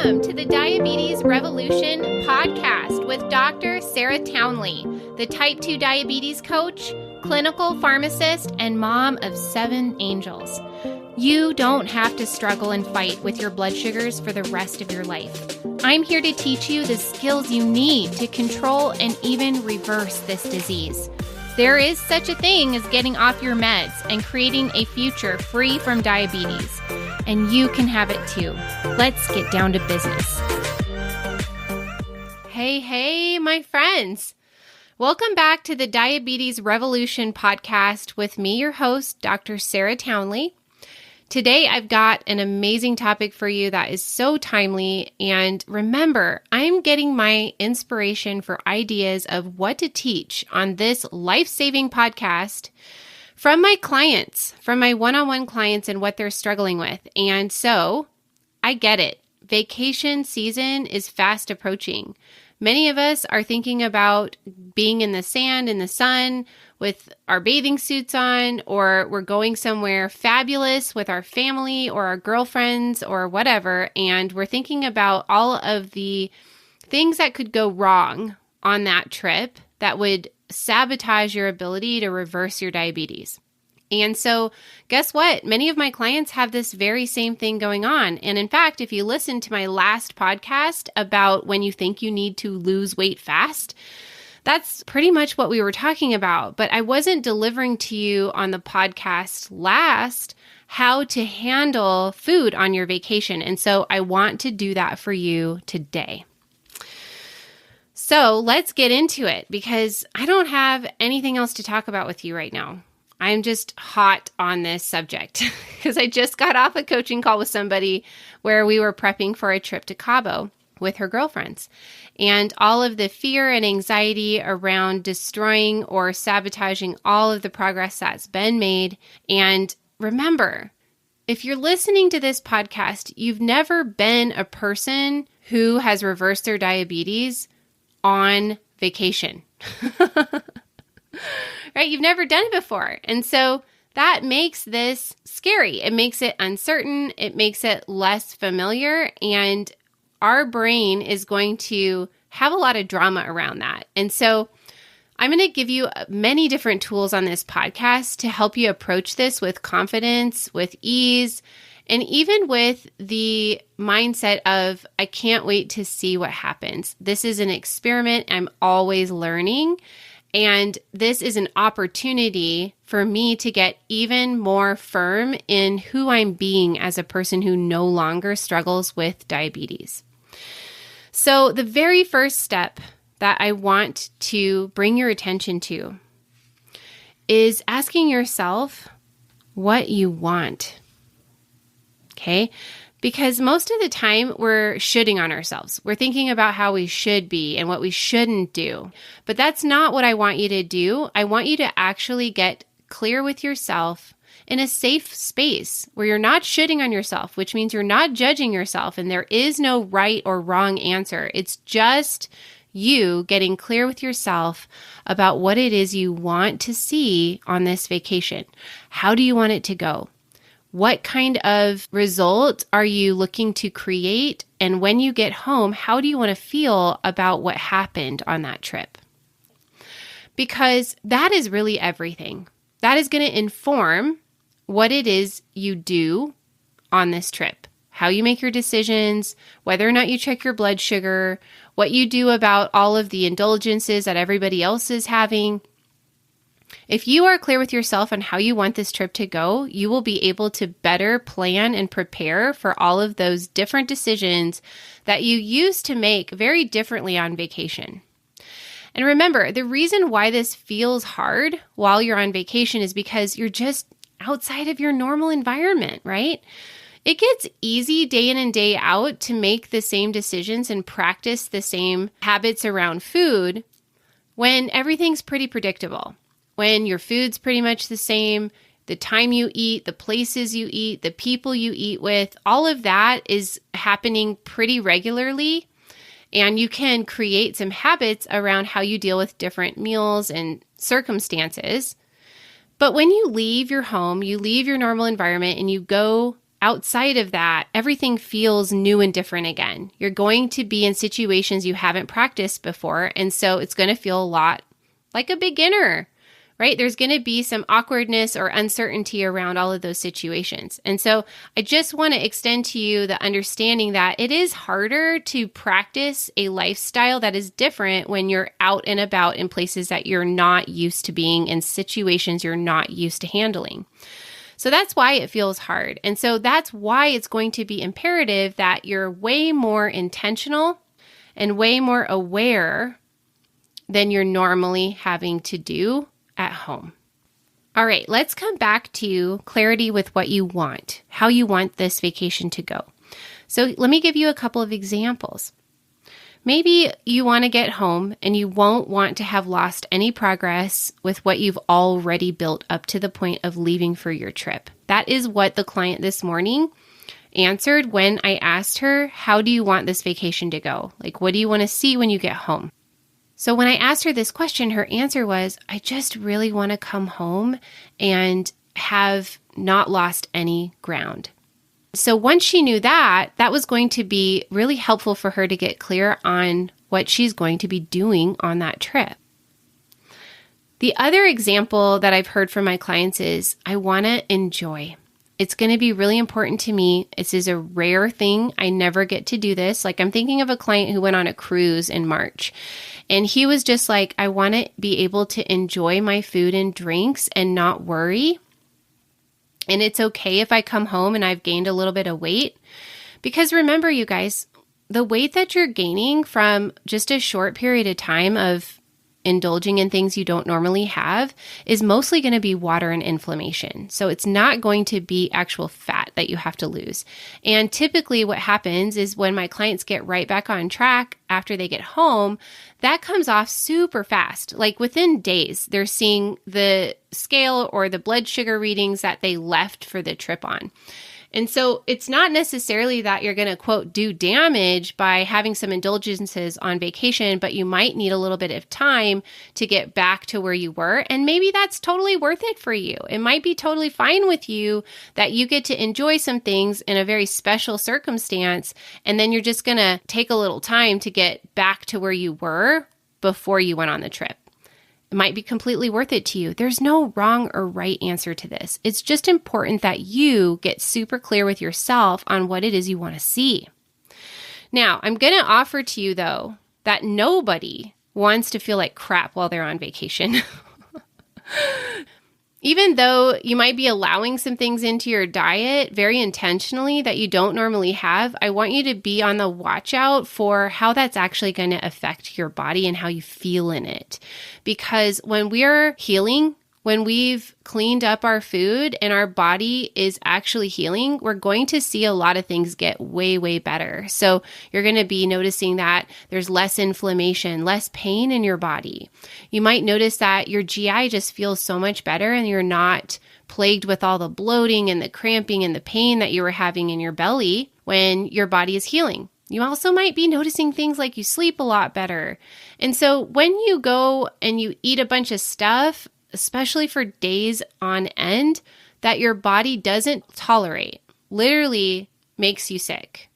Welcome to the Diabetes Revolution podcast with Dr. Sarah Townley, the type 2 diabetes coach, clinical pharmacist, and mom of 7 angels. You don't have to struggle and fight with your blood sugars for the rest of your life. I'm here to teach you the skills you need to control and even reverse this disease. There is such a thing as getting off your meds and creating a future free from diabetes. And you can have it too. Let's get down to business. Hey, my friends. Welcome back to the Diabetes Revolution podcast with me, your host, Dr. Sarah Townley. Today, I've got an amazing topic for you that is so timely. And remember, I'm getting my inspiration for ideas of what to teach on this life-saving podcast from my clients, from my one-on-one clients and what they're struggling with. And so I get it. Vacation season is fast approaching. Many of us are thinking about being in the sand, in the sun, with our bathing suits on, or we're going somewhere fabulous with our family or our girlfriends or whatever. And we're thinking about all of the things that could go wrong on that trip that would sabotage your ability to reverse your diabetes. And so guess what? Many of my clients have this very same thing going on. And in fact, if you listen to my last podcast about when you think you need to lose weight fast, that's pretty much what we were talking about. But I wasn't delivering to you on the podcast last how to handle food on your vacation. And so I want to do that for you today. So let's get into it because I don't have anything else to talk about with you right now. I'm just hot on this subject because I just got off a coaching call with somebody where we were prepping for a trip to Cabo with her girlfriends. And all of the fear and anxiety around destroying or sabotaging all of the progress that's been made. And remember, if you're listening to this podcast, you've never been a person who has reversed their diabetes on vacation. Right? You've never done it before. And so that makes this scary. It makes it uncertain. It makes it less familiar. And our brain is going to have a lot of drama around that. And so I'm going to give you many different tools on this podcast to help you approach this with confidence, with ease, and even with the mindset of, I can't wait to see what happens. This is an experiment. I'm always learning. And this is an opportunity for me to get even more firm in who I'm being as a person who no longer struggles with diabetes. So the very first step that I want to bring your attention to is asking yourself what you want. Okay? Because most of the time we're shoulding on ourselves. We're thinking about how we should be and what we shouldn't do. But that's not what I want you to do. I want you to actually get clear with yourself in a safe space where you're not shoulding on yourself, which means you're not judging yourself and there is no right or wrong answer. It's just you getting clear with yourself about what it is you want to see on this vacation. How do you want it to go? What kind of result are you looking to create? And when you get home, how do you want to feel about what happened on that trip? Because that is really everything. That is going to inform what it is you do on this trip, how you make your decisions, whether or not you check your blood sugar, what you do about all of the indulgences that everybody else is having. If you are clear with yourself on how you want this trip to go, you will be able to better plan and prepare for all of those different decisions that you used to make very differently on vacation. And remember, the reason why this feels hard while you're on vacation is because you're just outside of your normal environment, right? It gets easy day in and day out to make the same decisions and practice the same habits around food when everything's pretty predictable. When your food's pretty much the same, the time you eat, the places you eat, the people you eat with, all of that is happening pretty regularly. And you can create some habits around how you deal with different meals and circumstances. But when you leave your home, you leave your normal environment and you go outside of that, everything feels new and different again. You're going to be in situations you haven't practiced before, and so it's going to feel a lot like a beginner, right? There's going to be some awkwardness or uncertainty around all of those situations. And so I just want to extend to you the understanding that it is harder to practice a lifestyle that is different when you're out and about in places that you're not used to being, in situations you're not used to handling. So that's why it feels hard. And so that's why it's going to be imperative that you're way more intentional and way more aware than you're normally having to do at home. All right, let's come back to clarity with what you want, how you want this vacation to go. So let me give you a couple of examples. Maybe you want to get home and you won't want to have lost any progress with what you've already built up to the point of leaving for your trip. That is what the client this morning answered when I asked her, how do you want this vacation to go? Like, what do you want to see when you get home? So when I asked her this question, her answer was, I just really want to come home and have not lost any ground. So once she knew that, that was going to be really helpful for her to get clear on what she's going to be doing on that trip. The other example that I've heard from my clients is, I want to enjoy. It's going to be really important to me. This is a rare thing. I never get to do this. Like, I'm thinking of a client who went on a cruise in March, and he was just like, I want to be able to enjoy my food and drinks and not worry. And it's okay if I come home and I've gained a little bit of weight. Because remember, you guys, the weight that you're gaining from just a short period of time of indulging in things you don't normally have is mostly going to be water and inflammation. So it's not going to be actual fat that you have to lose. And typically what happens is when my clients get right back on track after they get home, that comes off super fast. Like within days, they're seeing the scale or the blood sugar readings that they left for the trip on. And so it's not necessarily that you're going to, quote, do damage by having some indulgences on vacation, but you might need a little bit of time to get back to where you were. And maybe that's totally worth it for you. It might be totally fine with you that you get to enjoy some things in a very special circumstance. And then you're just going to take a little time to get back to where you were before you went on the trip. It might be completely worth it to you. There's no wrong or right answer to this. It's just important that you get super clear with yourself on what it is you want to see. Now, I'm going to offer to you, though, that nobody wants to feel like crap while they're on vacation. Even though you might be allowing some things into your diet very intentionally that you don't normally have, I want you to be on the watch out for how that's actually going to affect your body and how you feel in it. Because when we're healing, when we've cleaned up our food and our body is actually healing, we're going to see a lot of things get way, way better. So you're going to be noticing that there's less inflammation, less pain in your body. You might notice that your GI just feels so much better and you're not plagued with all the bloating and the cramping and the pain that you were having in your belly when your body is healing. You also might be noticing things like you sleep a lot better. And so when you go and you eat a bunch of stuff, especially for days on end, that your body doesn't tolerate, literally makes you sick,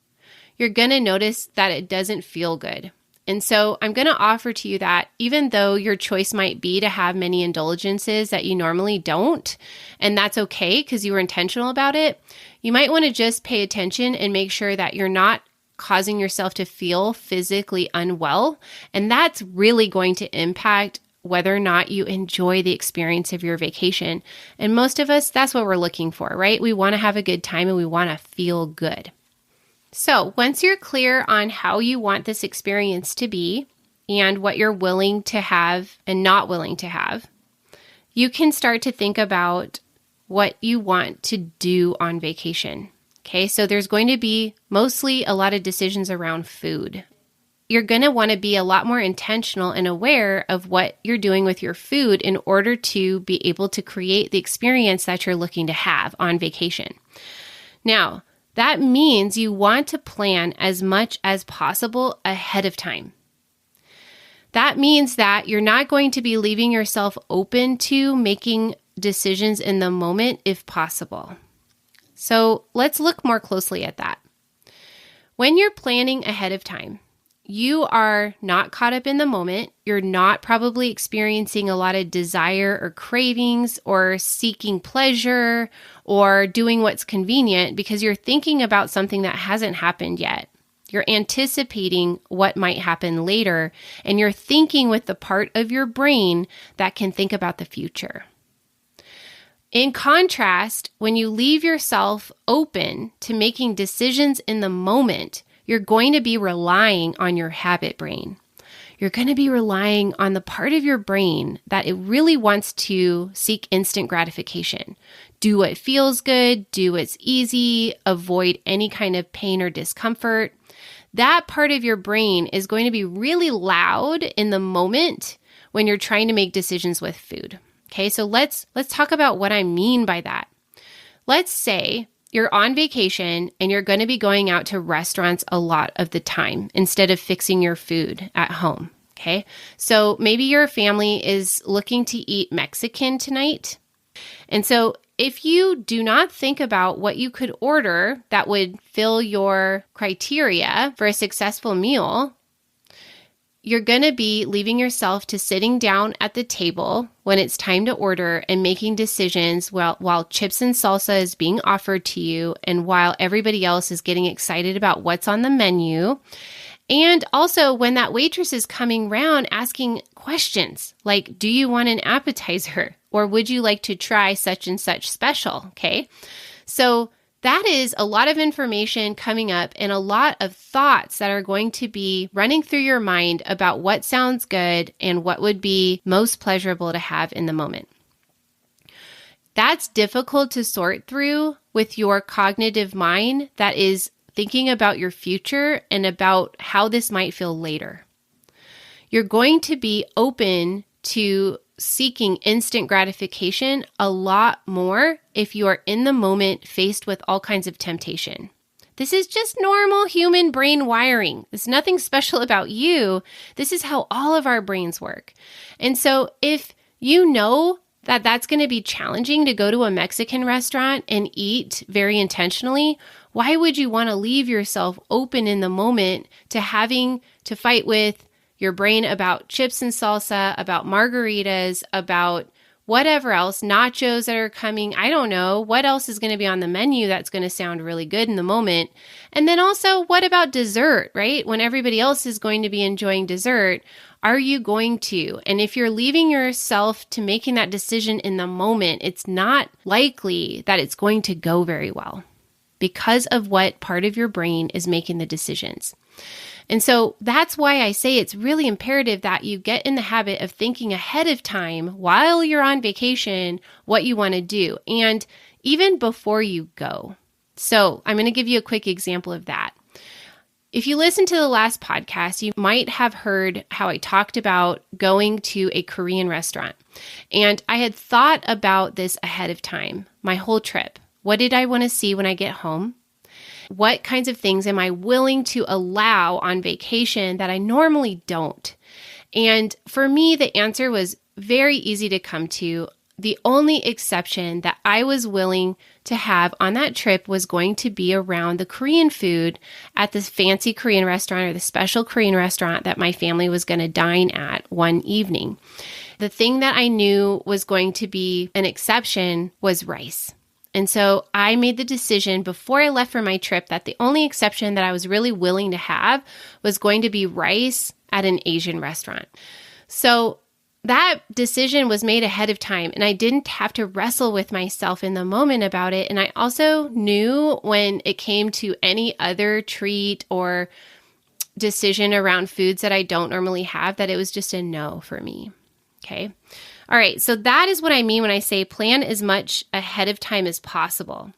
you're going to notice that it doesn't feel good. And so I'm going to offer to you that even though your choice might be to have many indulgences that you normally don't, and that's okay because you were intentional about it, you might want to just pay attention and make sure that you're not causing yourself to feel physically unwell. And that's really going to impact whether or not you enjoy the experience of your vacation. And most of us, that's what we're looking for, right? We want to have a good time and we want to feel good. So once you're clear on how you want this experience to be and what you're willing to have and not willing to have, you can start to think about what you want to do on vacation. Okay, so there's going to be mostly a lot of decisions around food. You're going to want to be a lot more intentional and aware of what you're doing with your food in order to be able to create the experience that you're looking to have on vacation. Now, that means you want to plan as much as possible ahead of time. That means that you're not going to be leaving yourself open to making decisions in the moment if possible. So let's look more closely at that. When you're planning ahead of time, you are not caught up in the moment. You're not probably experiencing a lot of desire or cravings or seeking pleasure or doing what's convenient because you're thinking about something that hasn't happened yet. You're anticipating what might happen later, and you're thinking with the part of your brain that can think about the future. In contrast, when you leave yourself open to making decisions in the moment, you're going to be relying on your habit brain. You're going to be relying on the part of your brain that it really wants to seek instant gratification. Do what feels good, do what's easy, avoid any kind of pain or discomfort. That part of your brain is going to be really loud in the moment when you're trying to make decisions with food. Okay, so let's talk about what I mean by that. Let's say you're on vacation and you're going to be going out to restaurants a lot of the time instead of fixing your food at home. Okay, so maybe your family is looking to eat Mexican tonight. And so if you do not think about what you could order that would fill your criteria for a successful meal, you're going to be leaving yourself to sitting down at the table when it's time to order and making decisions while chips and salsa is being offered to you and while everybody else is getting excited about what's on the menu. And also when that waitress is coming around asking questions like, do you want an appetizer? Or would you like to try such and such special? Okay. So that is a lot of information coming up and a lot of thoughts that are going to be running through your mind about what sounds good and what would be most pleasurable to have in the moment. That's difficult to sort through with your cognitive mind that is thinking about your future and about how this might feel later. You're going to be open to seeking instant gratification a lot more if you are in the moment faced with all kinds of temptation. This is just normal human brain wiring. There's nothing special about you. This is how all of our brains work. And so if you know that that's going to be challenging to go to a Mexican restaurant and eat very intentionally, why would you want to leave yourself open in the moment to having to fight with your brain about chips and salsa, about margaritas, about whatever else, nachos that are coming, I don't know, what else is going to be on the menu that's going to sound really good in the moment? And then also, what about dessert, right? When everybody else is going to be enjoying dessert, are you going to? And if you're leaving yourself to making that decision in the moment, it's not likely that it's going to go very well because of what part of your brain is making the decisions. And so that's why I say it's really imperative that you get in the habit of thinking ahead of time while you're on vacation what you want to do, and even before you go. So I'm going to give you a quick example of that. If you listen to the last podcast, you might have heard how I talked about going to a Korean restaurant. And I had thought about this ahead of time, my whole trip. What did I want to see when I get home? What kinds of things am I willing to allow on vacation that I normally don't? And for me, the answer was very easy to come to. The only exception that I was willing to have on that trip was going to be around the Korean food at this fancy Korean restaurant or the special Korean restaurant that my family was going to dine at one evening. The thing that I knew was going to be an exception was rice. And so I made the decision before I left for my trip that the only exception that I was really willing to have was going to be rice at an Asian restaurant. So that decision was made ahead of time, and I didn't have to wrestle with myself in the moment about it. And I also knew when it came to any other treat or decision around foods that I don't normally have that it was just a no for me. Okay. All right, so that is what I mean when I say plan as much ahead of time as possible,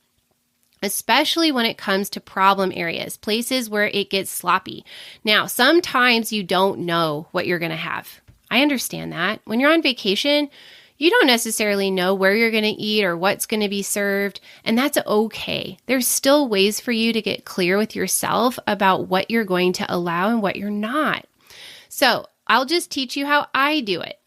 especially when it comes to problem areas, places where it gets sloppy. Now, sometimes you don't know what you're going to have. I understand that. When you're on vacation, you don't necessarily know where you're going to eat or what's going to be served, and that's okay. There's still ways for you to get clear with yourself about what you're going to allow and what you're not. So I'll just teach you how I do it.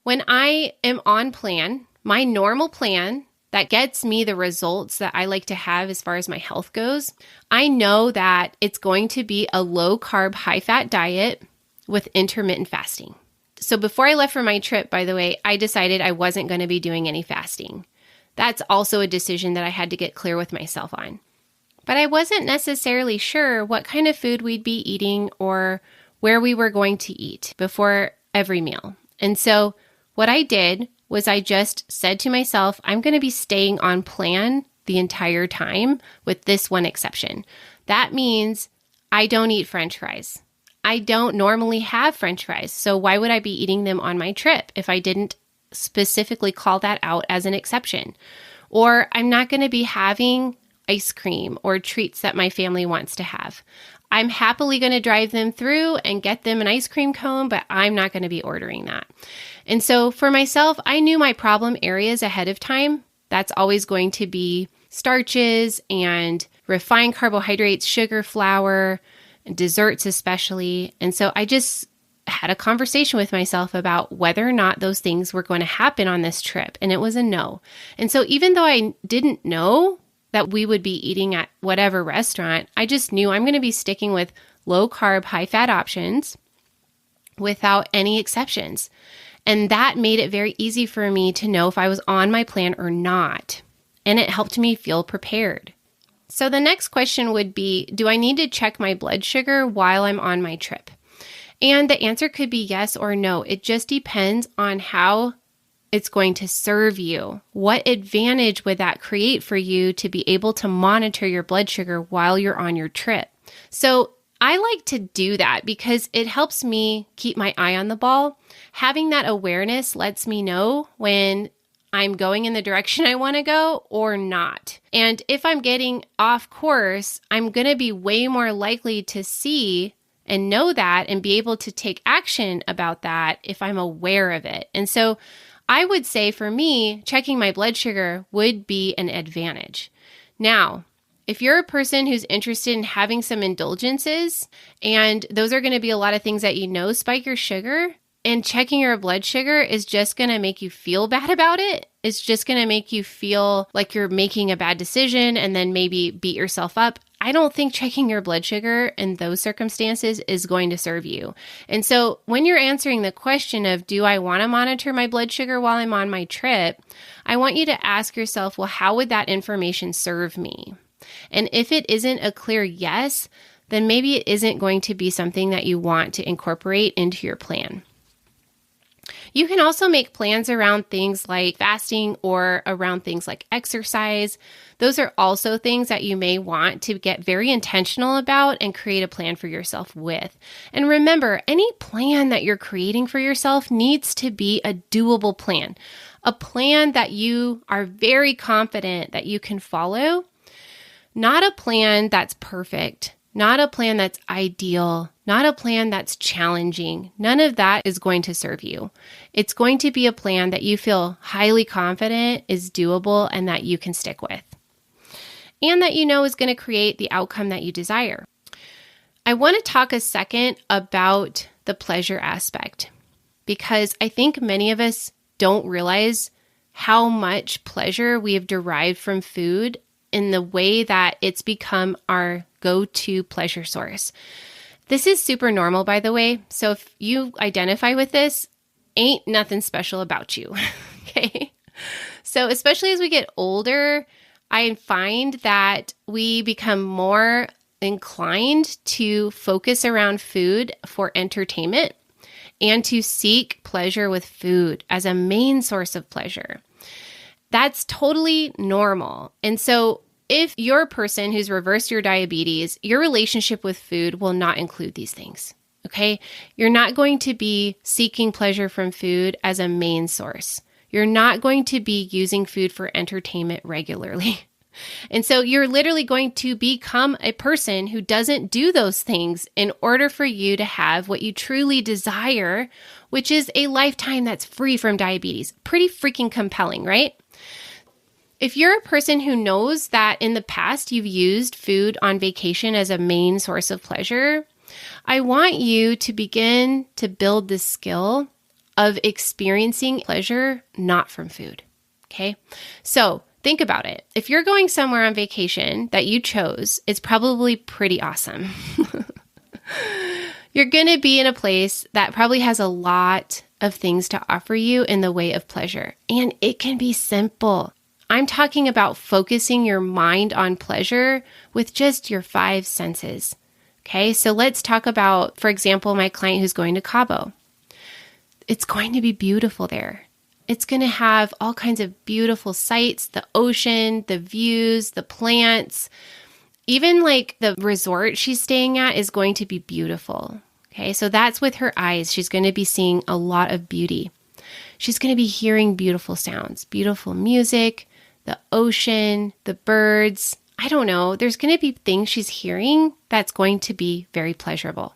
When I am on plan, my normal plan that gets me the results that I like to have as far as my health goes, I know that it's going to be a low carb, high fat diet with intermittent fasting. So before I left for my trip, by the way, I decided I wasn't going to be doing any fasting. That's also a decision that I had to get clear with myself on. But I wasn't necessarily sure what kind of food we'd be eating or where we were going to eat before every meal. And so what I did was I just said to myself, I'm going to be staying on plan the entire time with this one exception. That means I don't eat French fries. I don't normally have French fries. So why would I be eating them on my trip if I didn't specifically call that out as an exception? Or I'm not going to be having ice cream or treats that my family wants to have. I'm happily going to drive them through and get them an ice cream cone, but I'm not going to be ordering that. And so for myself, I knew my problem areas ahead of time. That's always going to be starches and refined carbohydrates, sugar, flour, and desserts especially. And so I just had a conversation with myself about whether or not those things were going to happen on this trip. And it was a no. And so even though I didn't know that we would be eating at whatever restaurant, I just knew I'm going to be sticking with low carb, high fat options without any exceptions. And that made it very easy for me to know if I was on my plan or not. And it helped me feel prepared. So the next question would be, do I need to check my blood sugar while I'm on my trip? And the answer could be yes or no. It just depends on how it's going to serve you. What advantage would that create for you to be able to monitor your blood sugar while you're on your trip? So I like to do that because it helps me keep my eye on the ball. Having that awareness lets me know when I'm going in the direction I want to go or not. And if I'm getting off course, I'm going to be way more likely to see and know that and be able to take action about that if I'm aware of it. And so I would say for me, checking my blood sugar would be an advantage. Now, if you're a person who's interested in having some indulgences, and those are going to be a lot of things that you know spike your sugar, and checking your blood sugar is just going to make you feel bad about it. It's just going to make you feel like you're making a bad decision and then maybe beat yourself up. I don't think checking your blood sugar in those circumstances is going to serve you. And so when you're answering the question of, do I want to monitor my blood sugar while I'm on my trip? I want you to ask yourself, well, how would that information serve me? And if it isn't a clear yes, then maybe it isn't going to be something that you want to incorporate into your plan. You can also make plans around things like fasting or around things like exercise. Those are also things that you may want to get very intentional about and create a plan for yourself with. And remember, any plan that you're creating for yourself needs to be a doable plan, a plan that you are very confident that you can follow, not a plan that's perfect, not a plan that's ideal, not a plan that's challenging. None of that is going to serve you. It's going to be a plan that you feel highly confident is doable and that you can stick with, and that you know is going to create the outcome that you desire. I want to talk a second about the pleasure aspect, because I think many of us don't realize how much pleasure we have derived from food in the way that it's become our go-to pleasure source. This is super normal, by the way. So if you identify with this, ain't nothing special about you, okay? So especially as we get older, I find that we become more inclined to focus around food for entertainment and to seek pleasure with food as a main source of pleasure. That's totally normal. And so if you're a person who's reversed your diabetes, your relationship with food will not include these things, okay? You're not going to be seeking pleasure from food as a main source. You're not going to be using food for entertainment regularly. And so you're literally going to become a person who doesn't do those things in order for you to have what you truly desire, which is a lifetime that's free from diabetes. Pretty freaking compelling, right? If you're a person who knows that in the past you've used food on vacation as a main source of pleasure, I want you to begin to build the skill of experiencing pleasure not from food, okay? So Think about it. If you're going somewhere on vacation that you chose, it's probably pretty awesome. You're going to be in a place that probably has a lot of things to offer you in the way of pleasure. And it can be simple. I'm talking about focusing your mind on pleasure with just your 5 senses. Okay, so let's talk about, for example, my client who's going to Cabo. It's going to be beautiful there. It's going to have all kinds of beautiful sights, the ocean, the views, the plants. Even like the resort she's staying at is going to be beautiful. Okay, so that's with her eyes. She's going to be seeing a lot of beauty. She's going to be hearing beautiful sounds, beautiful music, the ocean, the birds. I don't know. There's going to be things she's hearing that's going to be very pleasurable.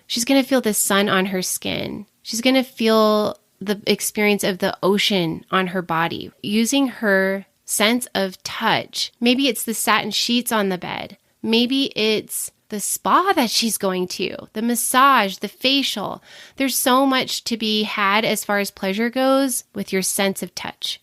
She's going to feel the sun on her skin. She's going to feel the experience of the ocean on her body, using her sense of touch. Maybe it's the satin sheets on the bed. Maybe it's the spa that she's going to, the massage, the facial. There's so much to be had as far as pleasure goes with your sense of touch.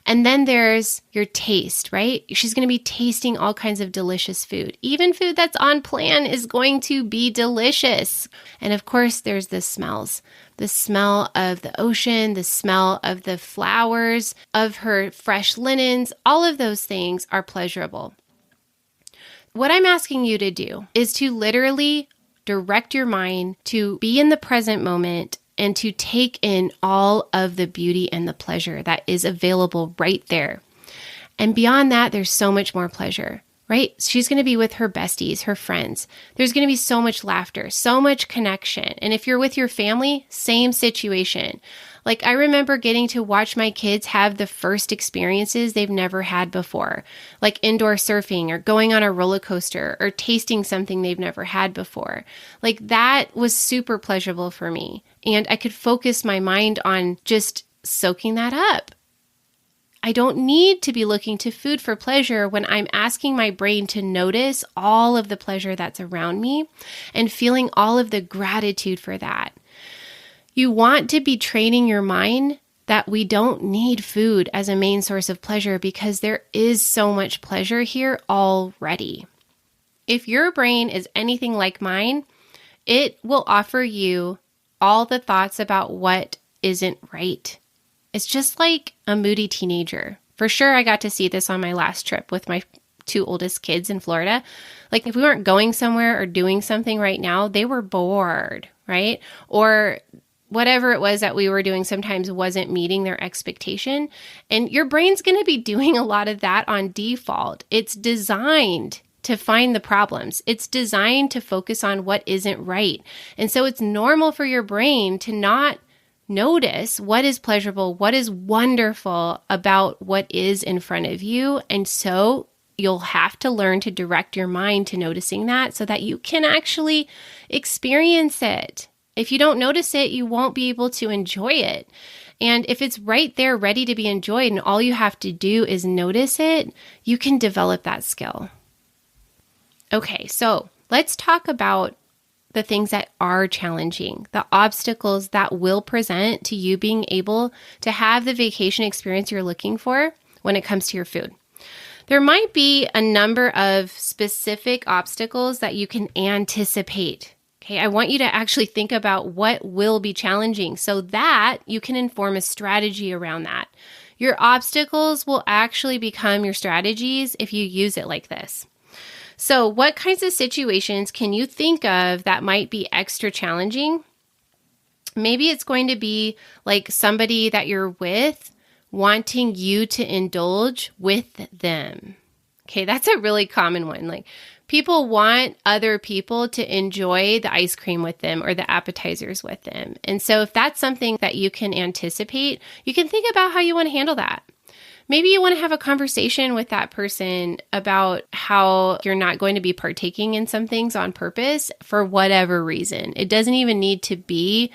And then there's your taste, right? She's going to be tasting all kinds of delicious food. Even food that's on plan is going to be delicious. And of course, there's the smells. The smell of the ocean, the smell of the flowers, of her fresh linens. All of those things are pleasurable. What I'm asking you to do is to literally direct your mind to be in the present moment and to take in all of the beauty and the pleasure that is available right there. And beyond that, there's so much more pleasure, right? She's going to be with her besties, her friends. There's going to be so much laughter, so much connection. And if you're with your family, same situation. Like I remember getting to watch my kids have the first experiences they've never had before, like indoor surfing or going on a roller coaster or tasting something they've never had before. Like that was super pleasurable for me. And I could focus my mind on just soaking that up. I don't need to be looking to food for pleasure when I'm asking my brain to notice all of the pleasure that's around me and feeling all of the gratitude for that. You want to be training your mind that we don't need food as a main source of pleasure because there is so much pleasure here already. If your brain is anything like mine, it will offer you all the thoughts about what isn't right. It's just like a moody teenager. For sure, I got to see this on my last trip with my 2 oldest kids in Florida. Like if we weren't going somewhere or doing something right now, they were bored, right? Or whatever it was that we were doing sometimes wasn't meeting their expectation. And your brain's going to be doing a lot of that on default. It's designed to find the problems. It's designed to focus on what isn't right. And so it's normal for your brain to not notice what is pleasurable, what is wonderful about what is in front of you. And so you'll have to learn to direct your mind to noticing that so that you can actually experience it. If you don't notice it, you won't be able to enjoy it. And if it's right there ready to be enjoyed and all you have to do is notice it, you can develop that skill. Okay, so let's talk about the things that are challenging, the obstacles that will present to you being able to have the vacation experience you're looking for when it comes to your food. There might be a number of specific obstacles that you can anticipate. Okay, I want you to actually think about what will be challenging so that you can inform a strategy around that. Your obstacles will actually become your strategies if you use it like this. So what kinds of situations can you think of that might be extra challenging? Maybe it's going to be like somebody that you're with wanting you to indulge with them. Okay, that's a really common one. Like people want other people to enjoy the ice cream with them or the appetizers with them. And so if that's something that you can anticipate, you can think about how you want to handle that. Maybe you want to have a conversation with that person about how you're not going to be partaking in some things on purpose for whatever reason. It doesn't even need to be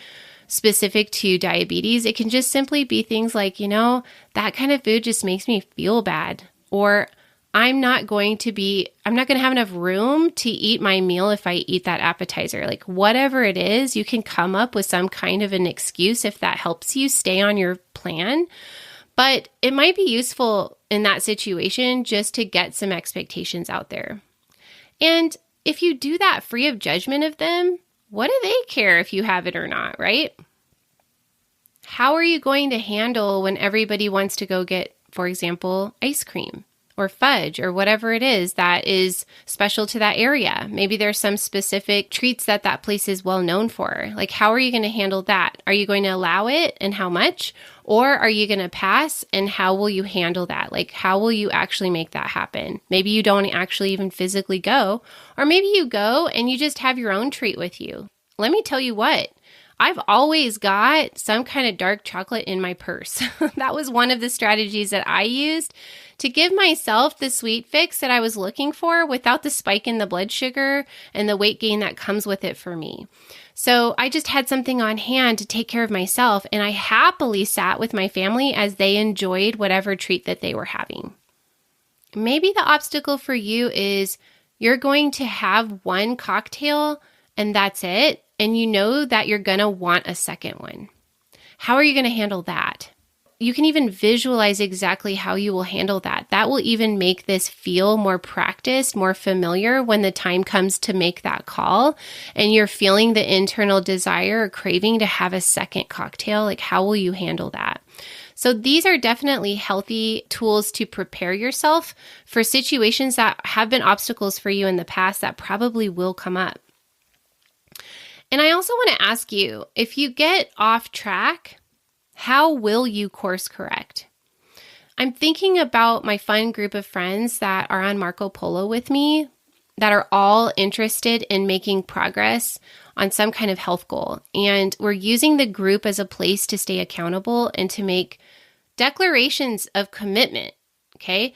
specific to diabetes. It can just simply be things like, that kind of food just makes me feel bad. Or I'm not going to have enough room to eat my meal if I eat that appetizer. Like whatever it is, you can come up with some kind of an excuse if that helps you stay on your plan. But it might be useful in that situation just to get some expectations out there. And if you do that free of judgment of them, what do they care if you have it or not, right? How are you going to handle when everybody wants to go get, for example, ice cream or fudge or whatever it is that is special to that area? Maybe there's some specific treats that that place is well known for. Like, how are you going to handle that? Are you going to allow it, and how much? Or are you going to pass, and how will you handle that? Like, how will you actually make that happen? Maybe you don't actually even physically go, or maybe you go and you just have your own treat with you. Let me tell you what, I've always got some kind of dark chocolate in my purse. That was one of the strategies that I used to give myself the sweet fix that I was looking for without the spike in the blood sugar and the weight gain that comes with it for me. So I just had something on hand to take care of myself, and I happily sat with my family as they enjoyed whatever treat that they were having. Maybe the obstacle for you is you're going to have one cocktail and that's it, and you know that you're going to want a second one. How are you going to handle that? You can even visualize exactly how you will handle that. That will even make this feel more practiced, more familiar when the time comes to make that call and you're feeling the internal desire or craving to have a second cocktail. Like, how will you handle that? So these are definitely healthy tools to prepare yourself for situations that have been obstacles for you in the past that probably will come up. And I also want to ask you, if you get off track, how will you course correct? I'm thinking about my fun group of friends that are on Marco Polo with me that are all interested in making progress on some kind of health goal. And we're using the group as a place to stay accountable and to make declarations of commitment, okay?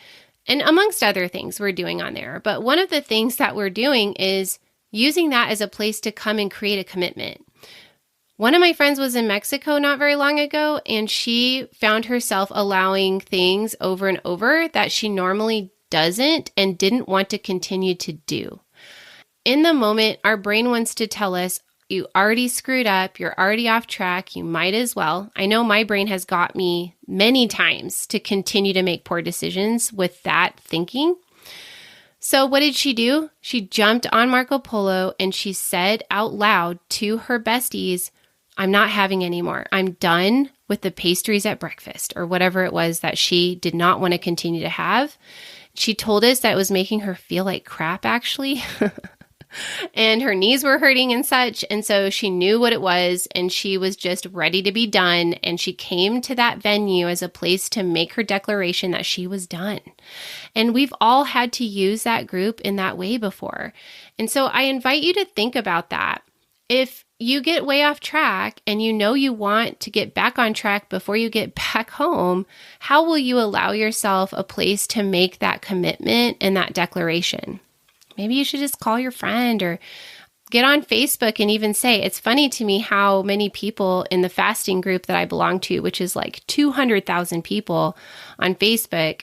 And amongst other things we're doing on there. But one of the things that we're doing is using that as a place to come and create a commitment. One of my friends was in Mexico not very long ago, and she found herself allowing things over and over that she normally doesn't and didn't want to continue to do. In the moment, our brain wants to tell us, you already screwed up, you're already off track, you might as well. I know my brain has got me many times to continue to make poor decisions with that thinking. So what did she do? She jumped on Marco Polo and she said out loud to her besties, I'm not having any more. I'm done with the pastries at breakfast or whatever it was that she did not want to continue to have. She told us that it was making her feel like crap, actually. And her knees were hurting and such. And so she knew what it was and she was just ready to be done. And she came to that venue as a place to make her declaration that she was done. And we've all had to use that group in that way before. And so I invite you to think about that. If you get way off track and you know you want to get back on track before you get back home, how will you allow yourself a place to make that commitment and that declaration? Maybe you should just call your friend or get on Facebook and even say, it's funny to me how many people in the fasting group that I belong to, which is like 200,000 people on Facebook,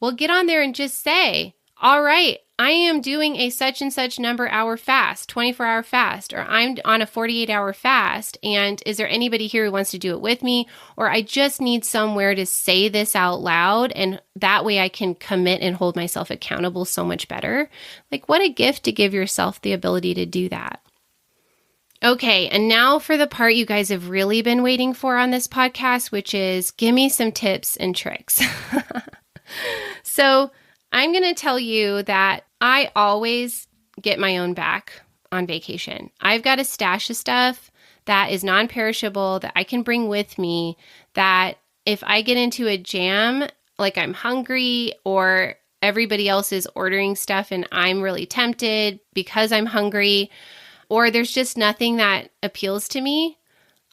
will get on there and just say, all right, I am doing a such and such number hour fast, 24-hour fast, or I'm on a 48-hour fast, and is there anybody here who wants to do it with me? Or I just need somewhere to say this out loud, and that way I can commit and hold myself accountable so much better. Like, what a gift to give yourself the ability to do that. Okay, and now for the part you guys have really been waiting for on this podcast, which is give me some tips and tricks. So I'm going to tell you that I always get my own back on vacation. I've got a stash of stuff that is non-perishable that I can bring with me, that if I get into a jam, like I'm hungry or everybody else is ordering stuff and I'm really tempted because I'm hungry, or there's just nothing that appeals to me,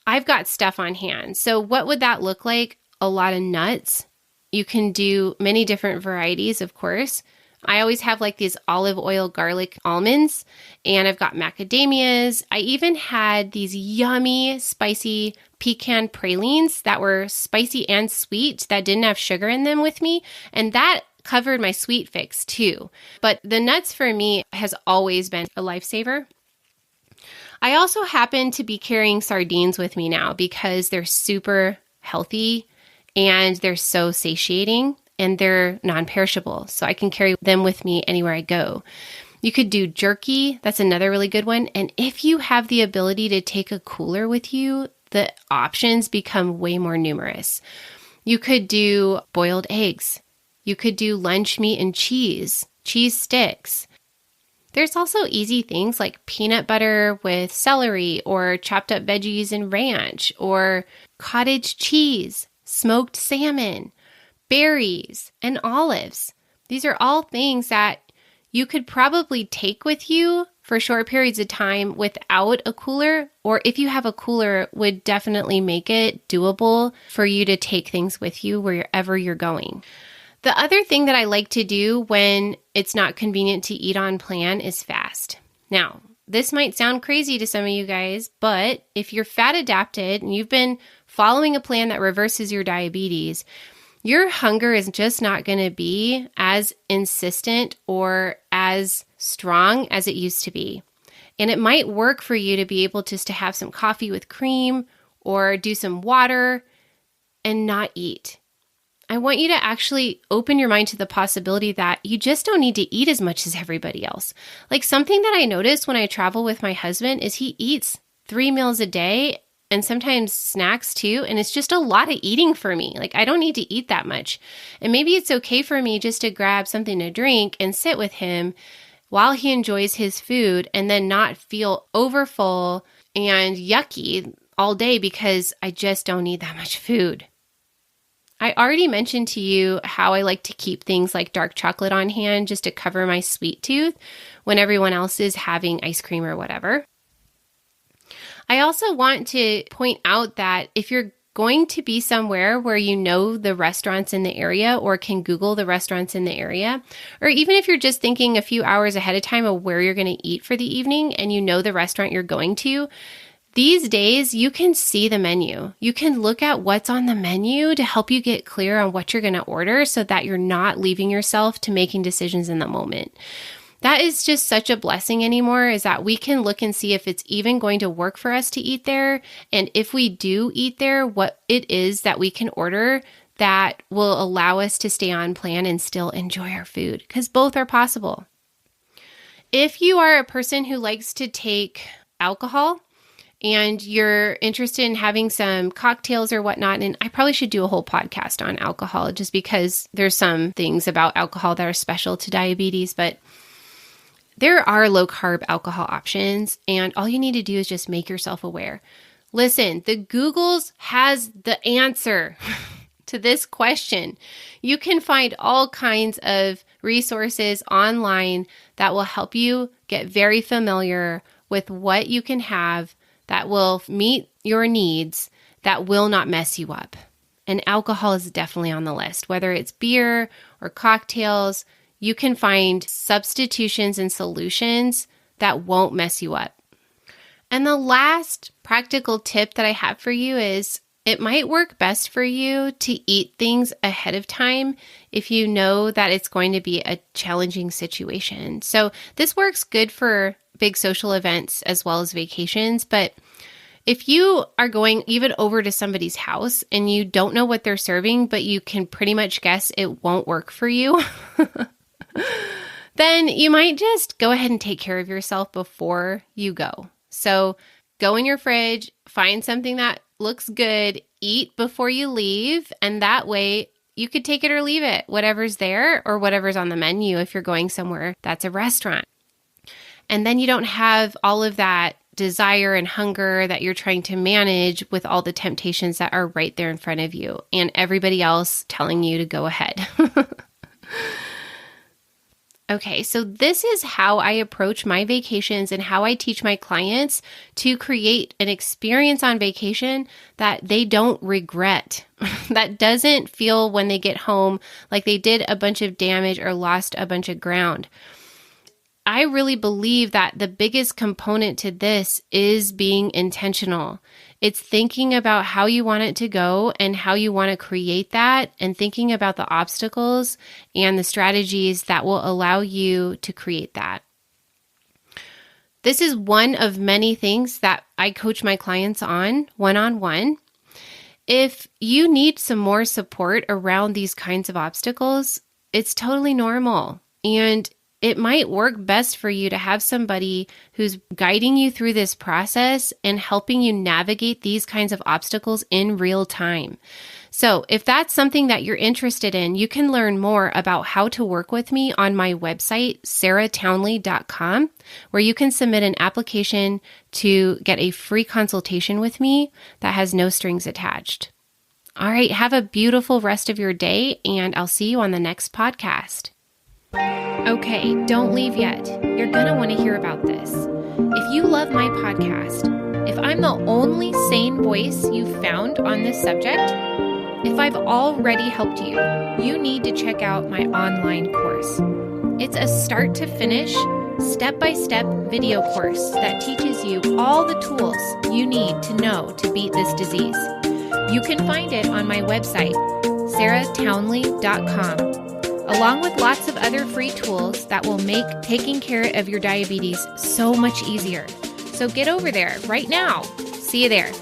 I've got stuff on hand. So what would that look like? A lot of nuts. You can do many different varieties, of course. I always have like these olive oil garlic almonds, and I've got macadamias. I even had these yummy, spicy pecan pralines that were spicy and sweet that didn't have sugar in them with me, and that covered my sweet fix too. But the nuts for me has always been a lifesaver. I also happen to be carrying sardines with me now because they're super healthy and they're so satiating. and they're non-perishable, so I can carry them with me anywhere I go. You could do jerky. That's another really good one. And if you have the ability to take a cooler with you, the options become way more numerous. You could do boiled eggs. You could do lunch meat and cheese sticks. There's also easy things like peanut butter with celery or chopped up veggies and ranch or cottage cheese, smoked salmon, berries, and olives. These are all things that you could probably take with you for short periods of time without a cooler, or if you have a cooler, would definitely make it doable for you to take things with you wherever you're going. The other thing that I like to do when it's not convenient to eat on plan is fast. Now, this might sound crazy to some of you guys, but if you're fat adapted and you've been following a plan that reverses your diabetes, your hunger is just not going to be as insistent or as strong as it used to be. And it might work for you to be able just to have some coffee with cream or do some water and not eat. I want you to actually open your mind to the possibility that you just don't need to eat as much as everybody else. Like something that I notice when I travel with my husband is he eats 3 meals a day and sometimes snacks too. And it's just a lot of eating for me. Like I don't need to eat that much. And maybe it's okay for me just to grab something to drink and sit with him while he enjoys his food and then not feel overfull and yucky all day because I just don't need that much food. I already mentioned to you how I like to keep things like dark chocolate on hand just to cover my sweet tooth when everyone else is having ice cream or whatever. I also want to point out that if you're going to be somewhere where you know the restaurants in the area or can Google the restaurants in the area, or even if you're just thinking a few hours ahead of time of where you're going to eat for the evening and you know the restaurant you're going to, these days you can see the menu. You can look at what's on the menu to help you get clear on what you're going to order so that you're not leaving yourself to making decisions in the moment. That is just such a blessing anymore, is that we can look and see if it's even going to work for us to eat there. And if we do eat there, what it is that we can order that will allow us to stay on plan and still enjoy our food, because both are possible. If you are a person who likes to take alcohol and you're interested in having some cocktails or whatnot, and I probably should do a whole podcast on alcohol just because there's some things about alcohol that are special to diabetes, but there are low-carb alcohol options, and all you need to do is just make yourself aware. Listen, the Googles has the answer to this question. You can find all kinds of resources online that will help you get very familiar with what you can have that will meet your needs, that will not mess you up. And alcohol is definitely on the list, whether it's beer or cocktails. You can find substitutions and solutions that won't mess you up. And the last practical tip that I have for you is it might work best for you to eat things ahead of time if you know that it's going to be a challenging situation. So this works good for big social events as well as vacations, but if you are going even over to somebody's house and you don't know what they're serving, but you can pretty much guess it won't work for you, then you might just go ahead and take care of yourself before you go. So go in your fridge, find something that looks good, eat before you leave, and that way you could take it or leave it, whatever's there or whatever's on the menu if you're going somewhere that's a restaurant. And then you don't have all of that desire and hunger that you're trying to manage with all the temptations that are right there in front of you and everybody else telling you to go ahead. Okay, so this is how I approach my vacations and how I teach my clients to create an experience on vacation that they don't regret, that doesn't feel when they get home like they did a bunch of damage or lost a bunch of ground. I really believe that the biggest component to this is being intentional. It's thinking about how you want it to go and how you want to create that, and thinking about the obstacles and the strategies that will allow you to create that. This is one of many things that I coach my clients on one-on-one. if you need some more support around these kinds of obstacles, it's totally normal. And it might work best for you to have somebody who's guiding you through this process and helping you navigate these kinds of obstacles in real time. So if that's something that you're interested in, you can learn more about how to work with me on my website, sarahtownley.com, where you can submit an application to get a free consultation with me that has no strings attached. All right, have a beautiful rest of your day, and I'll see you on the next podcast. Okay, don't leave yet. You're going to want to hear about this. If you love my podcast, if I'm the only sane voice you've found on this subject, if I've already helped you, you need to check out my online course. It's a start-to-finish, step-by-step video course that teaches you all the tools you need to know to beat this disease. You can find it on my website, sarahtownley.com. along with lots of other free tools that will make taking care of your diabetes so much easier. So get over there right now. See you there.